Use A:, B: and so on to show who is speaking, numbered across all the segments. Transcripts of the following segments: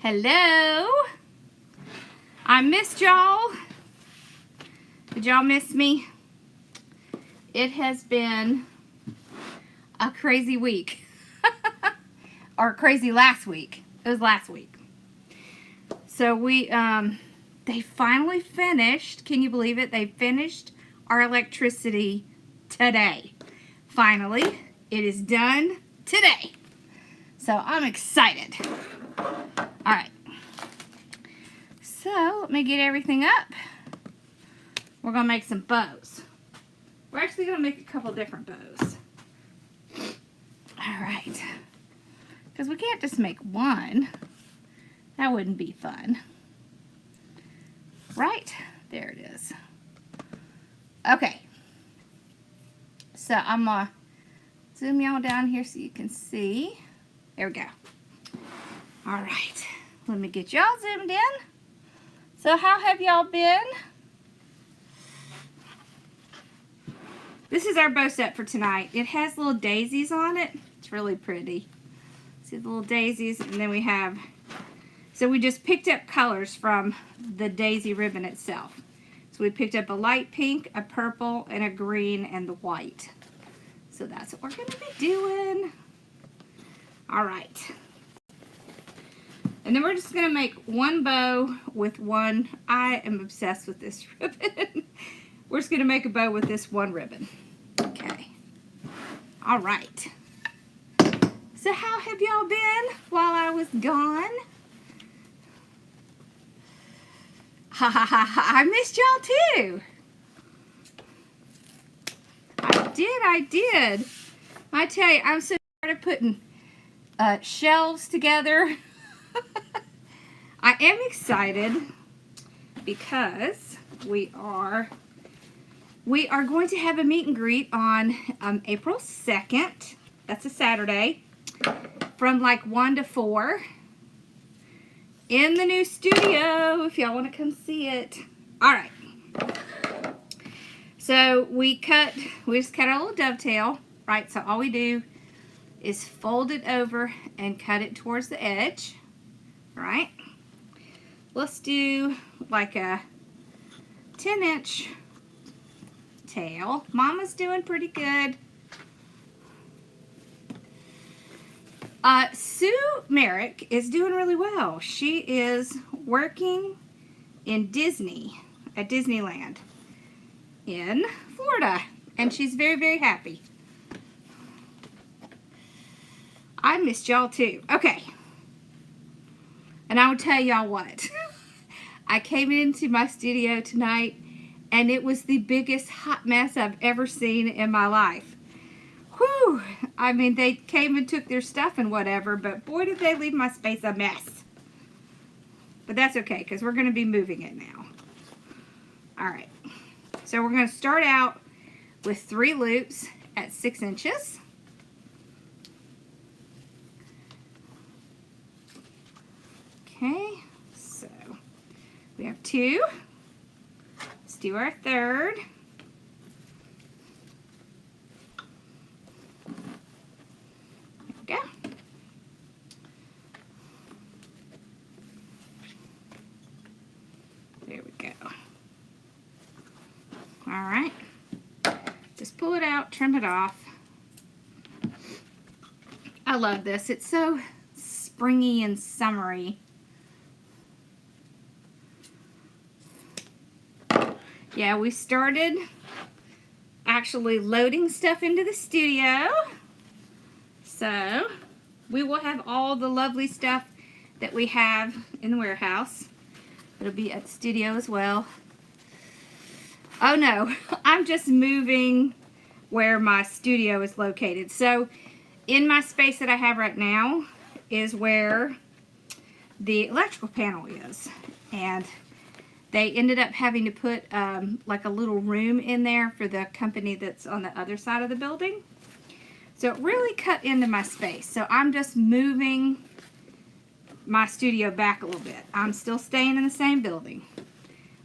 A: Hello. I missed y'all. Did y'all miss me? It has been a crazy week. Or crazy last week. It was last week. So they finally finished. Can you believe it? They finished our electricity today. Finally, it is done today. So I'm excited. All right. So let me get everything up. We're gonna make some bows. We're actually gonna make a couple different bows. All right. Because we can't just make one. That wouldn't be fun. Right? There it is. Okay. So I'm gonna zoom y'all down here so you can see. There we go. All right. Let me get y'all zoomed in. So how have y'all been? This is our bow set for tonight. It has little daisies on it. It's really pretty. See the little daisies, and then we have, so we just picked up colors from the daisy ribbon itself. So we picked up a light pink, a purple, and a green, and the white. So that's what we're gonna be doing. All right. And then we're just gonna make one bow with one, I am obsessed with this ribbon. We're just gonna make a bow with this one ribbon. Okay. All right. So how have y'all been while I was gone? Ha ha ha ha, I missed y'all too. I did. I tell you, I'm so tired of putting shelves together. I am excited because we are going to have a meet and greet on April 2nd. That's a Saturday. From like 1 to 4 in the new studio, if y'all want to come see it. All right. So we just cut a little dovetail, right? So all we do is fold it over and cut it towards the edge, right? Let's do like a 10-inch tail. Mama's doing pretty good. Sue Merrick is doing really well. She is working in Disney, at Disneyland in Florida, and she's very, very happy. I missed y'all too. Okay. And I will tell y'all what. I came into my studio tonight, and it was the biggest hot mess I've ever seen in my life. Whew. I mean, they came and took their stuff and whatever, but boy, did they leave my space a mess. But that's okay, because we're going to be moving it now. All right. So we're going to start out with 3 loops at 6 inches. Okay. So we have 2. Let's do our 3rd. Go. There we go. All right. Just pull it out, trim it off. I love this. It's so springy and summery. Yeah, we started actually loading stuff into the studio. So, we will have all the lovely stuff that we have in the warehouse. It'll be at the studio as well. Oh no, I'm just moving where my studio is located. So, in my space that I have right now is where the electrical panel is. And they ended up having to put like a little room in there for the company that's on the other side of the building. So it really cut into my space. So I'm just moving my studio back a little bit. I'm still staying in the same building.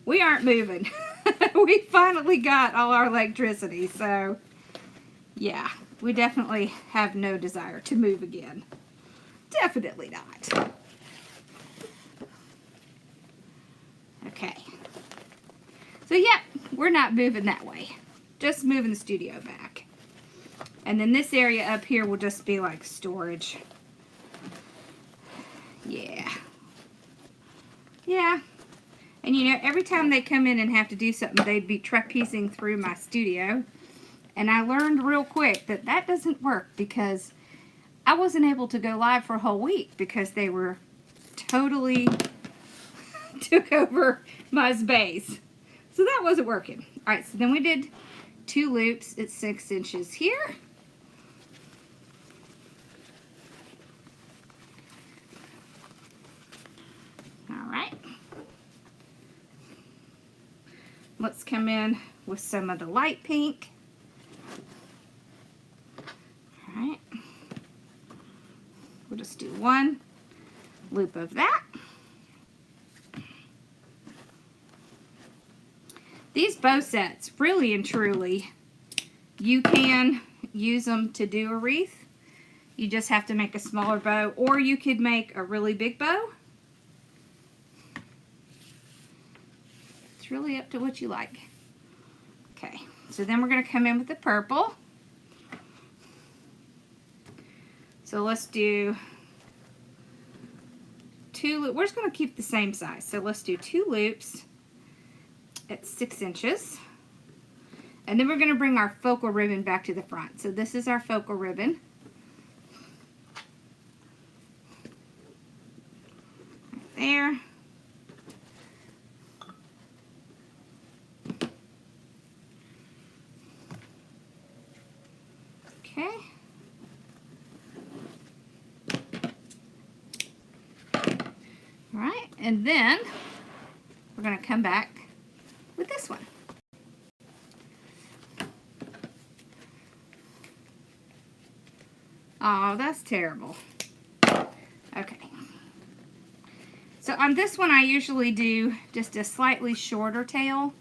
A: We aren't moving. We finally got all our electricity. So yeah, we definitely have no desire to move again. Definitely not. Okay. So, yep, we're not moving that way. Just moving the studio back. And then this area up here will just be like storage. Yeah. Yeah. And you know, every time they come in and have to do something, they'd be trapezing through my studio. And I learned real quick that that doesn't work because I wasn't able to go live for a whole week because they were totally took over my space. So that wasn't working. All right, so then we did 2 loops at 6 inches here. All right. Let's come in with some of the light pink. All right. We'll just do 1 loop of that. These bow sets, really and truly, you can use them to do a wreath. You just have to make a smaller bow, or you could make a really big bow. It's really up to what you like. Okay, so then we're going to come in with the purple. So let's do 2 loops. We're just going to keep the same size. So let's do 2 loops at 6 inches. And then we're going to bring our focal ribbon back to the front. So this is our focal ribbon. Right there. Okay. All right, and then we're going to come back with this one. Oh, that's terrible. Okay. So on this one, I usually do just a slightly shorter tail.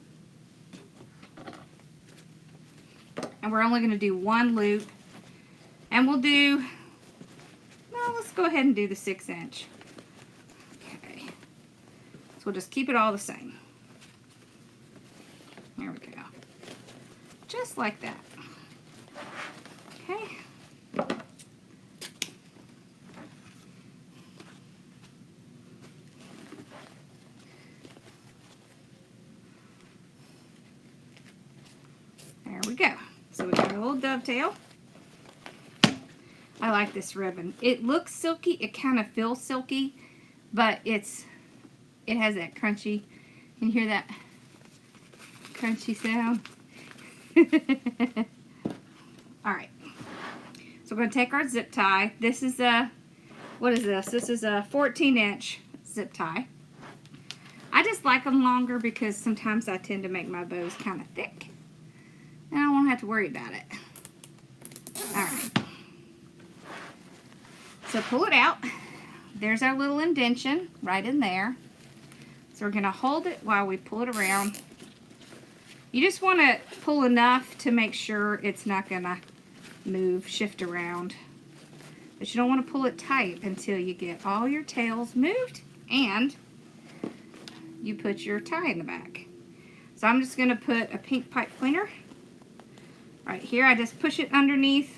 A: And we're only going to do 1 loop. And we'll do, well, let's go ahead and do the 6 inch. Okay. So we'll just keep it all the same. There we go. Just like that. Okay. There we go. So we got a little dovetail. I like this ribbon. It looks silky. It kind of feels silky, but it has that crunchy. Can you hear that crunchy sound? All right. So we're going to take our zip tie. This is a, what is this? This is a 14-inch zip tie. I just like them longer because sometimes I tend to make my bows kind of thick. And I won't have to worry about it. All right. So pull it out. There's our little indentation right in there. So we're going to hold it while we pull it around. You just want to pull enough to make sure it's not going to move, shift around. But you don't want to pull it tight until you get all your tails moved and you put your tie in the back. So I'm just going to put a pink pipe cleaner right here. I just push it underneath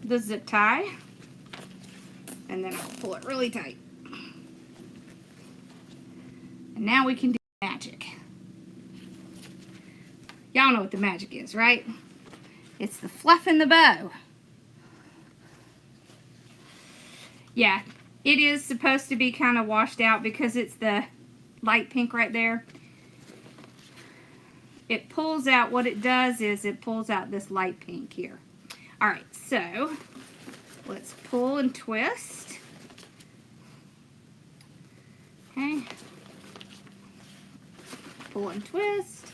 A: the zip tie. And then I'll pull it really tight. And now we can do magic. Y'all know what the magic is, right? It's the fluffing the bow. Yeah, it is supposed to be kind of washed out because it's the light pink right there. It pulls out, what it does is it pulls out this light pink here. All right, so let's pull and twist. Okay. Pull and twist.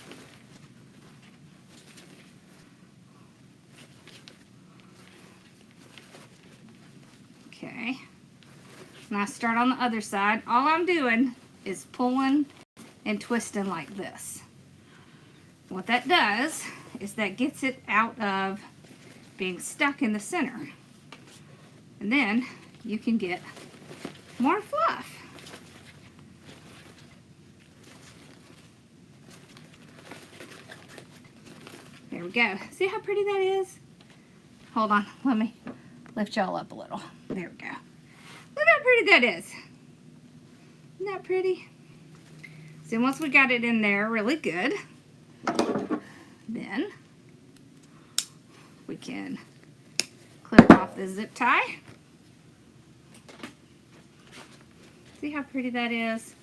A: Okay. And I start on the other side. All I'm doing is pulling and twisting like this. What that does is that gets it out of being stuck in the center. And then you can get more fluff. There we go. See how pretty that is? Hold on, let me lift y'all up a little. There we go. Look how pretty that is. Isn't that pretty? So once we got it in there really good, then we can clip off the zip tie. See how pretty that is?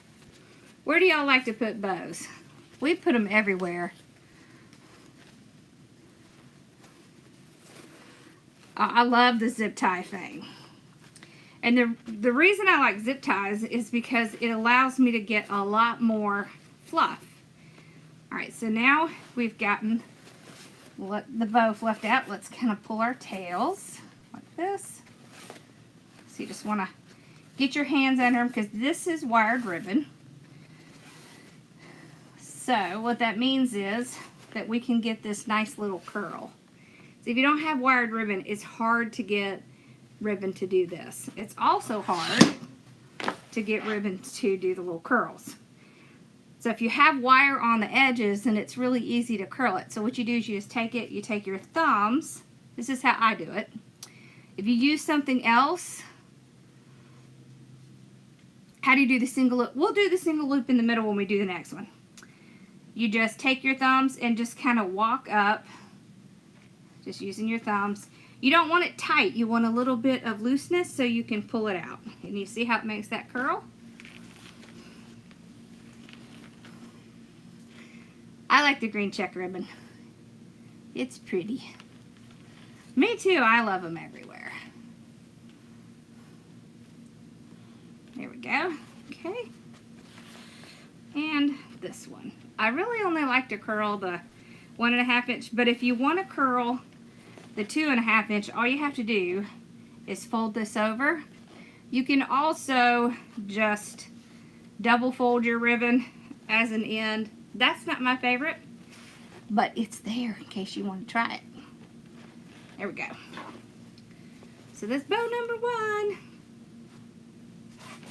A: Where do y'all like to put bows? We put them everywhere. I love the zip tie thing. And the reason I like zip ties is because it allows me to get a lot more fluff. Alright, so now we've gotten the bow fluffed out. Let's kind of pull our tails like this. So you just want to get your hands under them because this is wired ribbon. So what that means is that we can get this nice little curl. So if you don't have wired ribbon, it's hard to get ribbon to do this. It's also hard to get ribbon to do the little curls. So if you have wire on the edges, then it's really easy to curl it. So what you do is you just take it, you take your thumbs. This is how I do it. If you use something else, how do you do the single loop? We'll do the single loop in the middle when we do the next one. You just take your thumbs and just kind of walk up, just using your thumbs. You don't want it tight. You want a little bit of looseness so you can pull it out. And you see how it makes that curl? I like the green check ribbon. It's pretty. Me too. I love them everywhere. There we go. Okay. And this one. I really only like to curl the 1.5 inch, but if you want to curl the 2.5 inch, all you have to do is fold this over. You can also just double fold your ribbon as an end. That's not my favorite, but it's there in case you want to try it. There we go. So that's bow number 1.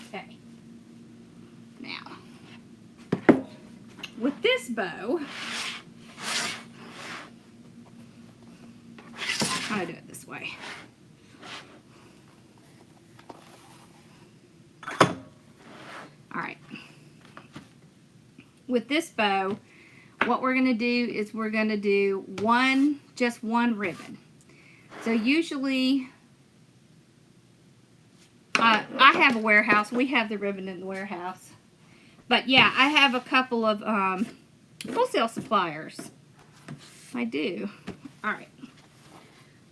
A: Okay. Now, with this bow, I'm going to do it this way. Alright. With this bow, what we're going to do is we're going to do just one ribbon. So usually, I have a warehouse. We have the ribbon in the warehouse. But yeah, I have a couple of wholesale suppliers. I do. Alright.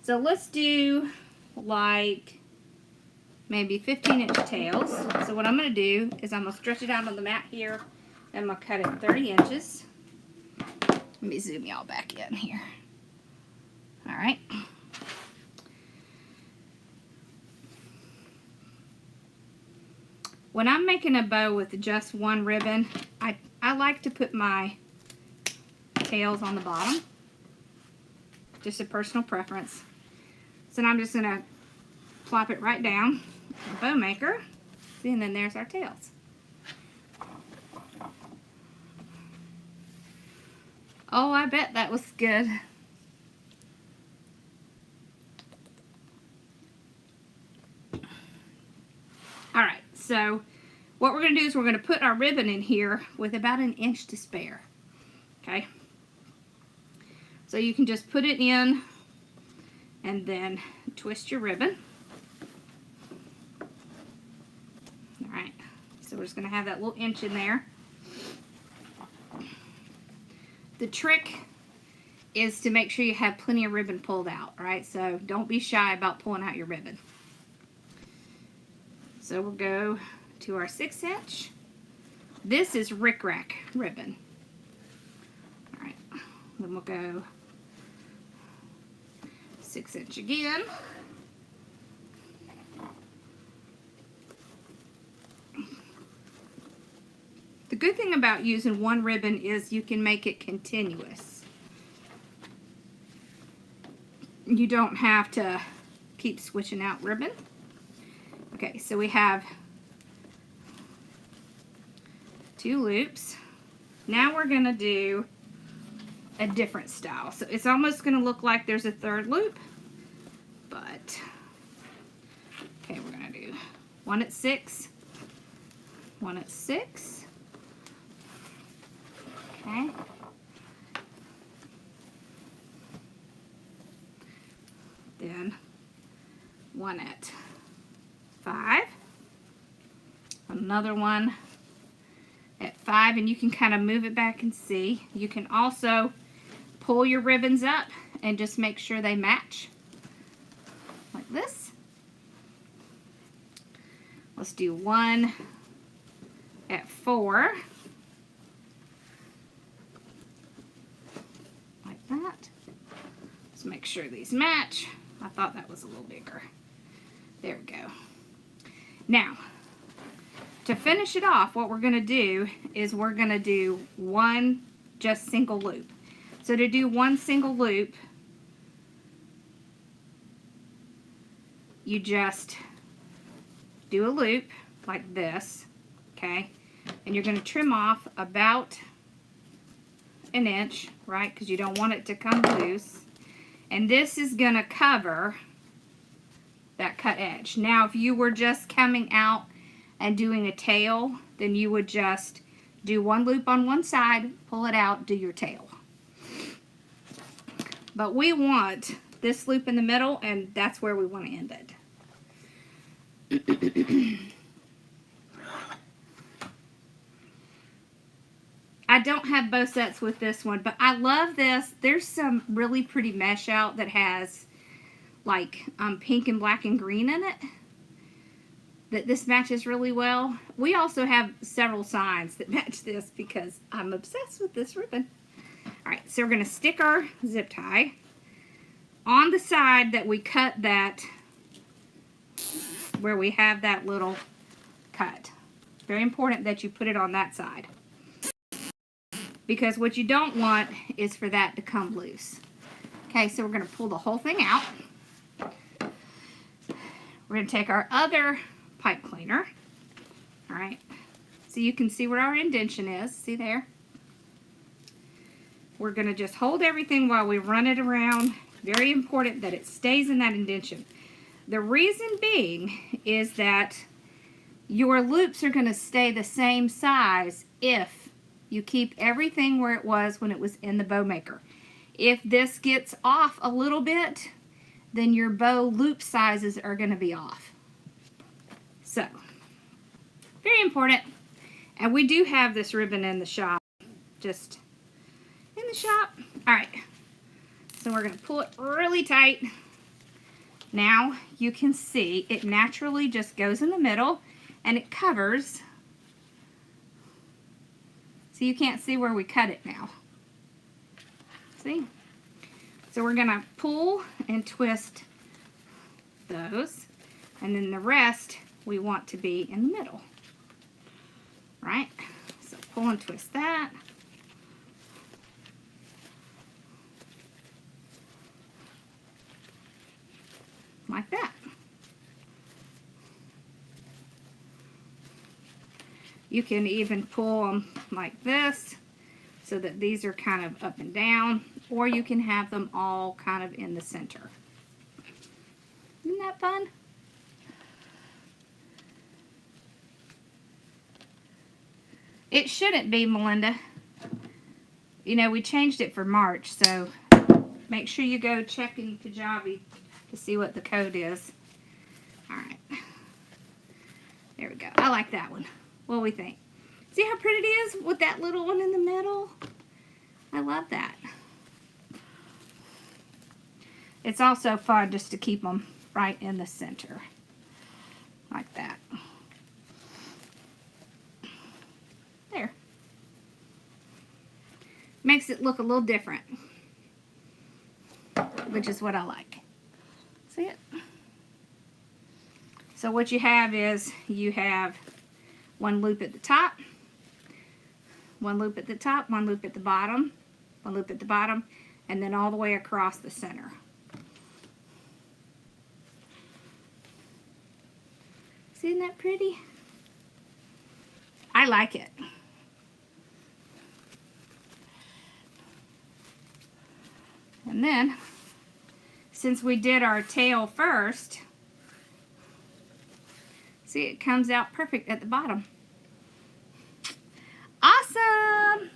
A: So let's do like maybe 15-inch tails. So what I'm going to do is I'm going to stretch it out on the mat here. I'm going to cut it 30 inches. Let me zoom y'all back in here. Alright. When I'm making a bow with just one ribbon, I like to put my tails on the bottom. Just a personal preference. So now I'm just going to plop it right down the bow maker. See, and then there's our tails. Oh, I bet that was good. Alright, so what we're going to do is we're going to put our ribbon in here with about 1 inch to spare. Okay? So you can just put it in and then twist your ribbon. Alright, so we're just going to have that little inch in there. The trick is to make sure you have plenty of ribbon pulled out, right? So don't be shy about pulling out your ribbon. So we'll go to our 6-inch. This is rickrack ribbon. Alright, then we'll go 6-inch again. The good thing about using one ribbon is you can make it continuous. You don't have to keep switching out ribbon. Okay, so we have 2 loops. Now we're going to do a different style. So it's almost going to look like there's a third loop, but okay, we're going to do one at 6, one at 6, okay, then one at 5, another one at 5, and you can kind of move it back and see. You can also pull your ribbons up and just make sure they match like this. Let's do one at 4 like that. Let's make sure these match. I thought that was a little bigger. There we go. Now, to finish it off, what we're going to do is we're going to do one just single loop. So to do one single loop, you just do a loop like this, okay? And you're going to trim off about an inch, right? Because you don't want it to come loose. And this is going to cover that cut edge. Now, if you were just coming out and doing a tail, then you would just do one loop on one side, pull it out, do your tail. But we want this loop in the middle, and that's where we want to end it. I don't have bow sets with this one, but I love this. There's some really pretty mesh out that has like pink and black and green in it, that this matches really well. We also have several signs that match this because I'm obsessed with this ribbon. Alright, so we're going to stick our zip tie on the side that we cut that, where we have that little cut. Very important that you put it on that side, because what you don't want is for that to come loose. Okay, so we're going to pull the whole thing out. We're going to take our other pipe cleaner, all right, so you can see where our indention is. See there? We're going to just hold everything while we run it around. Very important that it stays in that indention. The reason being is that your loops are going to stay the same size if you keep everything where it was when it was in the bow maker. If this gets off a little bit, then your bow loop sizes are going to be off. So, very important. And we do have this ribbon in the shop. Just in the shop. Alright. So we're going to pull it really tight. Now you can see it naturally just goes in the middle and it covers. So you can't see where we cut it now. See? So we're going to pull and twist those. And then the rest we want to be in the middle. Right? So pull and twist that. Like that. You can even pull them like this so that these are kind of up and down, or you can have them all kind of in the center. Isn't that fun? It shouldn't be, Melinda. You know, we changed it for March, so make sure you go check in Kajabi to see what the code is. Alright. There we go. I like that one. What do we think? See how pretty it is with that little one in the middle? I love that. It's also fun just to keep them right in the center. Like that. There. Makes it look a little different, which is what I like. See it? So what you have is you have one loop at the top, one loop at the top, one loop at the bottom, one loop at the bottom, and then all the way across the center. Isn't that pretty? I like it. And then, since we did our tail first, see, it comes out perfect at the bottom. Awesome!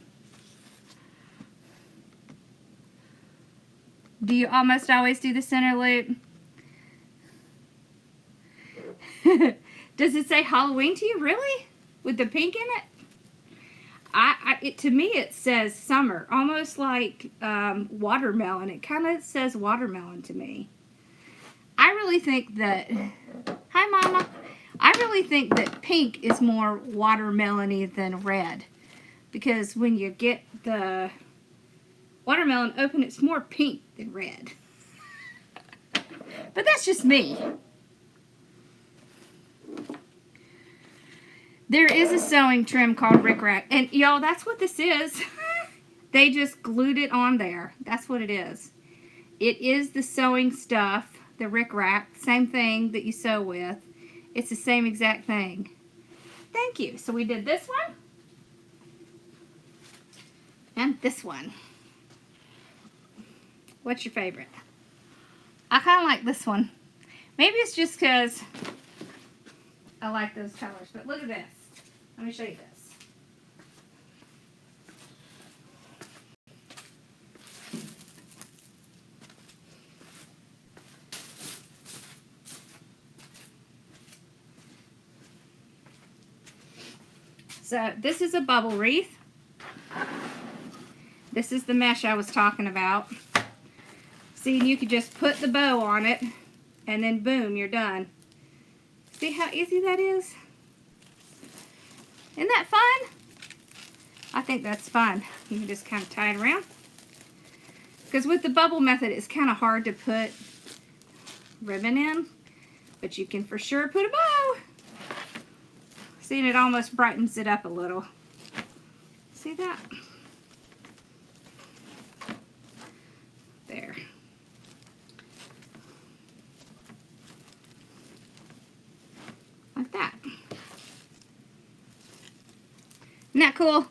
A: Do you almost always do the center loop? Does it say Halloween to you, really? With the pink in it? To me, it says summer, almost like watermelon. It kind of says watermelon to me. I really think that, hi Mama, I really think that pink is more watermelon-y than red. Because when you get the watermelon open, it's more pink than red. But that's just me. There is a sewing trim called rickrack, and y'all, that's what this is. They just glued it on there. That's what it is. It is the sewing stuff, the rickrack, same thing that you sew with. It's the same exact thing. Thank you. So we did this one and this one. What's your favorite? I kind of like this one. Maybe it's just because I like those colors, but look at this. Let me show you this. So this is a bubble wreath. This is the mesh I was talking about. See, you could just put the bow on it and then boom, you're done. See how easy that is? Isn't that fun? I think that's fun. You can just kind of tie it around. Because with the bubble method, it's kind of hard to put ribbon in, but you can for sure put a bow. See, and it almost brightens it up a little. See that? There. Like that. Isn't that cool?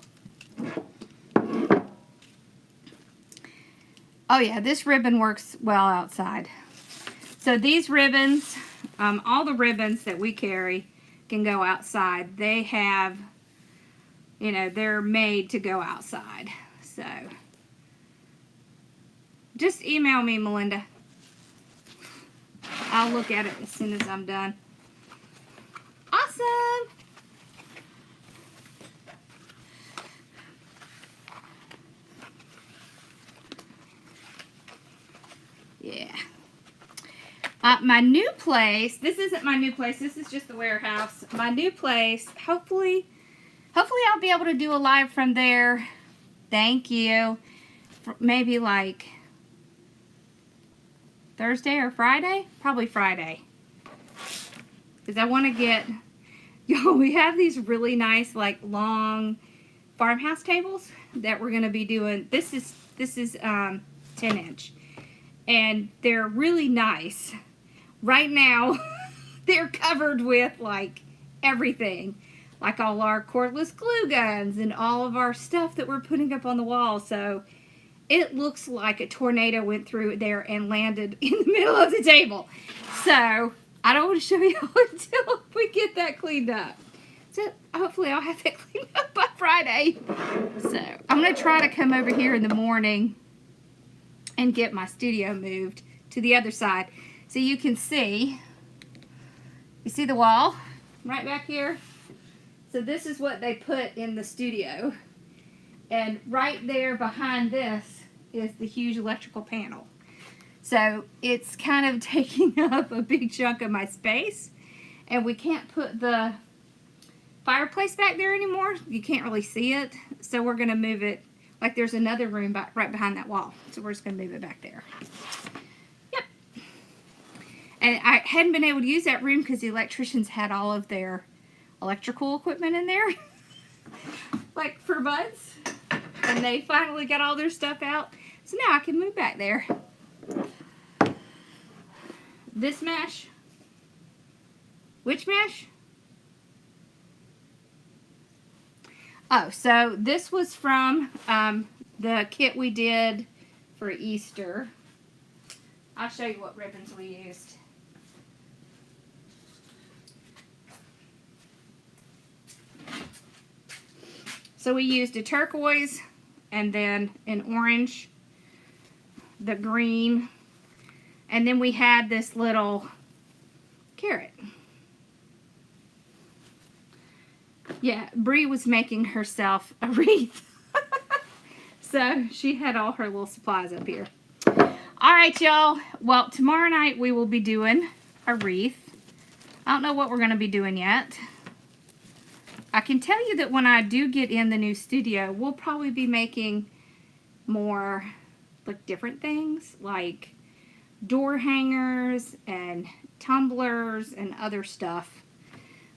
A: Oh yeah, this ribbon works well outside. So these ribbons, all the ribbons that we carry can go outside. They have, you know, they're made to go outside. So just email me, Melinda. I'll look at it as soon as I'm done. Awesome! Yeah. My new place, this isn't my new place, this is just the warehouse. My new place, hopefully I'll be able to do a live from there. Thank you. Maybe like Thursday or Friday? Probably Friday. Because I want to get, y'all, we have these really nice, like, long farmhouse tables that we're going to be doing. This is 10-inch. And they're really nice. Right now, they're covered with, like, everything. Like all our cordless glue guns and all of our stuff that we're putting up on the wall. So it looks like a tornado went through there and landed in the middle of the table. So I don't want to show you until we get that cleaned up. So hopefully I'll have that cleaned up by Friday. So I'm going to try to come over here in the morning and get my studio moved to the other side. So you can see, you see the wall right back here? So this is what they put in the studio. And right there behind this is the huge electrical panel. So it's kind of taking up a big chunk of my space. And we can't put the fireplace back there anymore. You can't really see it. So we're going to move it, like there's another room right behind that wall. So we're just going to move it back there. Yep. And I hadn't been able to use that room because the electricians had all of their electrical equipment in there. Like for months. And they finally got all their stuff out. So now I can move back there. This mesh. Which mesh? Oh, so this was from the kit we did for Easter. I'll show you what ribbons we used. So we used a turquoise and then an orange, the green, and then we had this little carrot. Yeah, Bree was making herself a wreath. So she had all her little supplies up here. Alright, y'all. Well, tomorrow night we will be doing a wreath. I don't know what we're going to be doing yet. I can tell you that when I do get in the new studio, we'll probably be making more, like, different things, like door hangers and tumblers and other stuff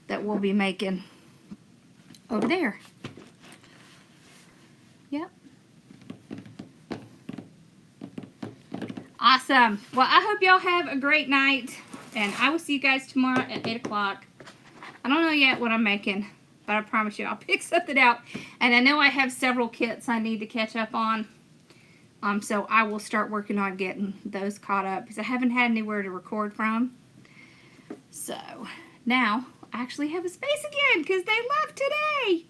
A: that we'll be making over there. Yep. Awesome. Well, I hope y'all have a great night, and I will see you guys tomorrow at 8 o'clock. I don't know yet what I'm making, but I promise you I'll pick something out. And I know I have several kits I need to catch up on. So I will start working on getting those caught up because I haven't had anywhere to record from. So now I actually have a space again because they left today.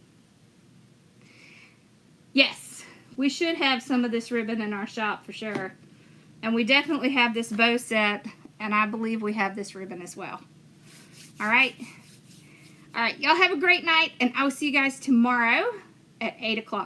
A: Yes, we should have some of this ribbon in our shop for sure. And we definitely have this bow set, and I believe we have this ribbon as well. All right. All right, y'all have a great night, and I will see you guys tomorrow at 8 o'clock.